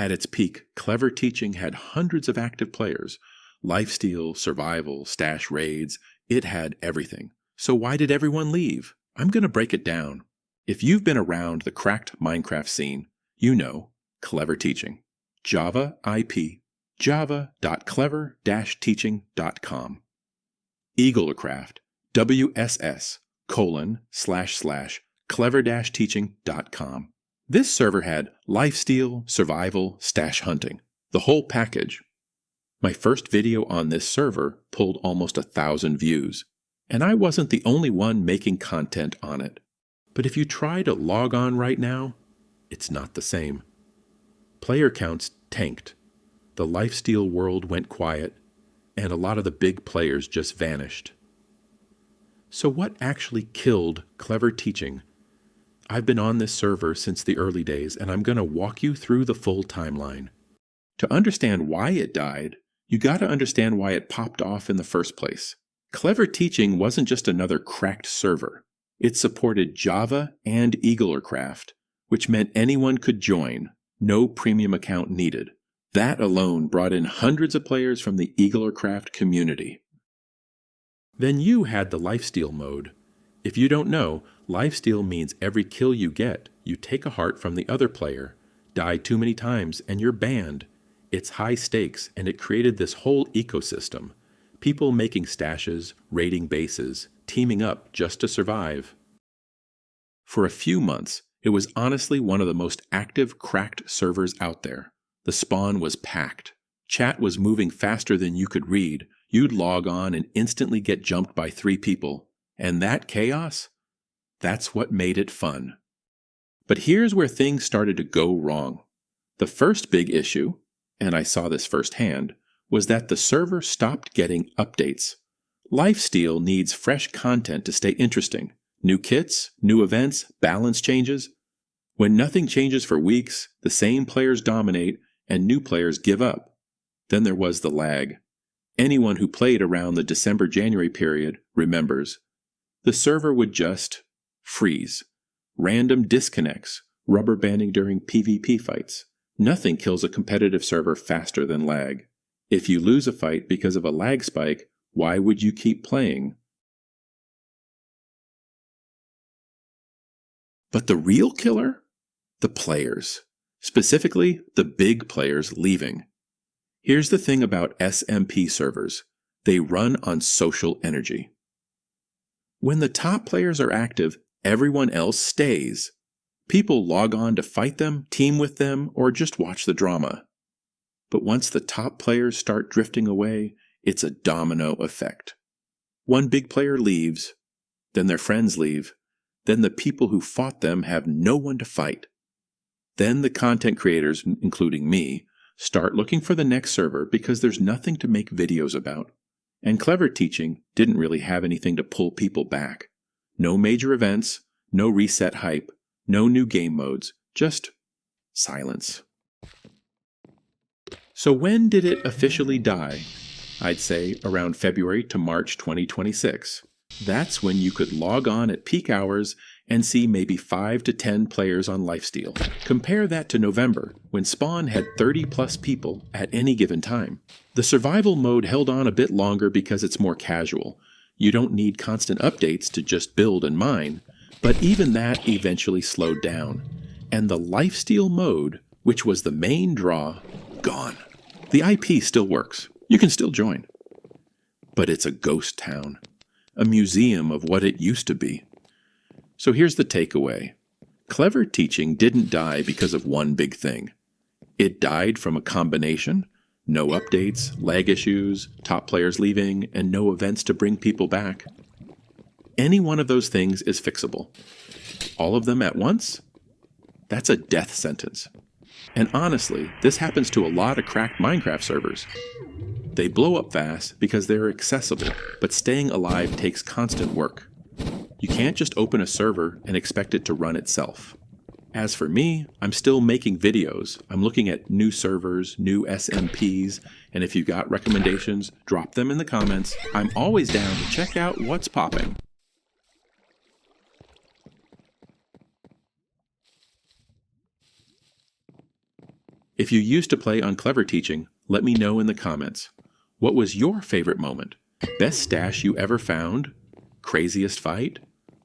At its peak, Clever Teaching had hundreds of active players. Lifesteal, survival, stash raids, it had everything. So why did everyone leave? I'm going to break it down. If you've been around the cracked Minecraft scene, you know Clever Teaching. Java IP, java.clever-teaching.com. Eaglecraft, WSS://clever-teaching.com. This server had lifesteal, survival, stash hunting, the whole package. My first video on this server pulled almost 1,000 views, and I wasn't the only one making content on it. But if you try to log on right now, it's not the same. Player counts tanked, the lifesteal world went quiet, and a lot of the big players just vanished. So what actually killed Clever Teaching? I've been on this server since the early days, and I'm going to walk you through the full timeline. To understand why it died, you got to understand why it popped off in the first place. Clever Teaching wasn't just another cracked server. It supported Java and Eaglecraft, which meant anyone could join, no premium account needed. That alone brought in hundreds of players from the Eaglecraft community. Then you had the lifesteal mode. If you don't know, lifesteal means every kill you get, you take a heart from the other player, die too many times, and you're banned. It's high stakes, and it created this whole ecosystem. People making stashes, raiding bases, teaming up just to survive. For a few months, it was honestly one of the most active cracked servers out there. The spawn was packed. Chat was moving faster than you could read. You'd log on and instantly get jumped by 3 people. And that chaos? That's what made it fun. But here's where things started to go wrong. The first big issue, and I saw this firsthand, was that the server stopped getting updates. Lifesteal needs fresh content to stay interesting. New kits, new events, balance changes. When nothing changes for weeks, the same players dominate and new players give up. Then there was the lag. Anyone who played around the December-January period remembers. The server would just freeze. Random disconnects, rubber banding during PvP fights. Nothing kills a competitive server faster than lag. If you lose a fight because of a lag spike, why would you keep playing? But the real killer? The players. Specifically, the big players leaving. Here's the thing about SMP servers. They run on social energy. When the top players are active, everyone else stays. People log on to fight them, team with them, or just watch the drama. But once the top players start drifting away, it's a domino effect. One big player leaves, then their friends leave, then the people who fought them have no one to fight. Then the content creators, including me, start looking for the next server because there's nothing to make videos about. And Clever Teaching didn't really have anything to pull people back. No major events, no reset hype, no new game modes, just silence. So when did it officially die? I'd say around February to March 2026. That's when you could log on at peak hours and see maybe 5 to 10 players on lifesteal. Compare that to November, when Spawn had 30+ people at any given time. The survival mode held on a bit longer because it's more casual. You don't need constant updates to just build and mine, but even that eventually slowed down. And the lifesteal mode, which was the main draw, gone. The IP still works. You can still join. But it's a ghost town. A museum of what it used to be. So here's the takeaway. Clever Teaching didn't die because of one big thing. It died from a combination: no updates, lag issues, top players leaving, and no events to bring people back. Any one of those things is fixable. All of them at once? That's a death sentence. And honestly, this happens to a lot of cracked Minecraft servers. They blow up fast because they're accessible, but staying alive takes constant work. You can't just open a server and expect it to run itself. As for me, I'm still making videos. I'm looking at new servers, new SMPs, and if you got recommendations, drop them in the comments. I'm always down to check out what's popping. If you used to play on Clever Teaching, let me know in the comments. What was your favorite moment? Best stash you ever found? Craziest fight?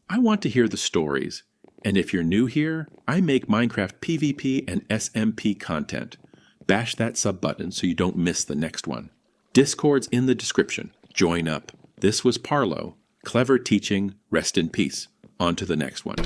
I want to hear the stories. And if you're new here, I make Minecraft PvP and SMP content. Bash that sub button so you don't miss the next one. Discord's in the description. Join up. This was Parlo. Clever Teaching. Rest in peace. On to the next one.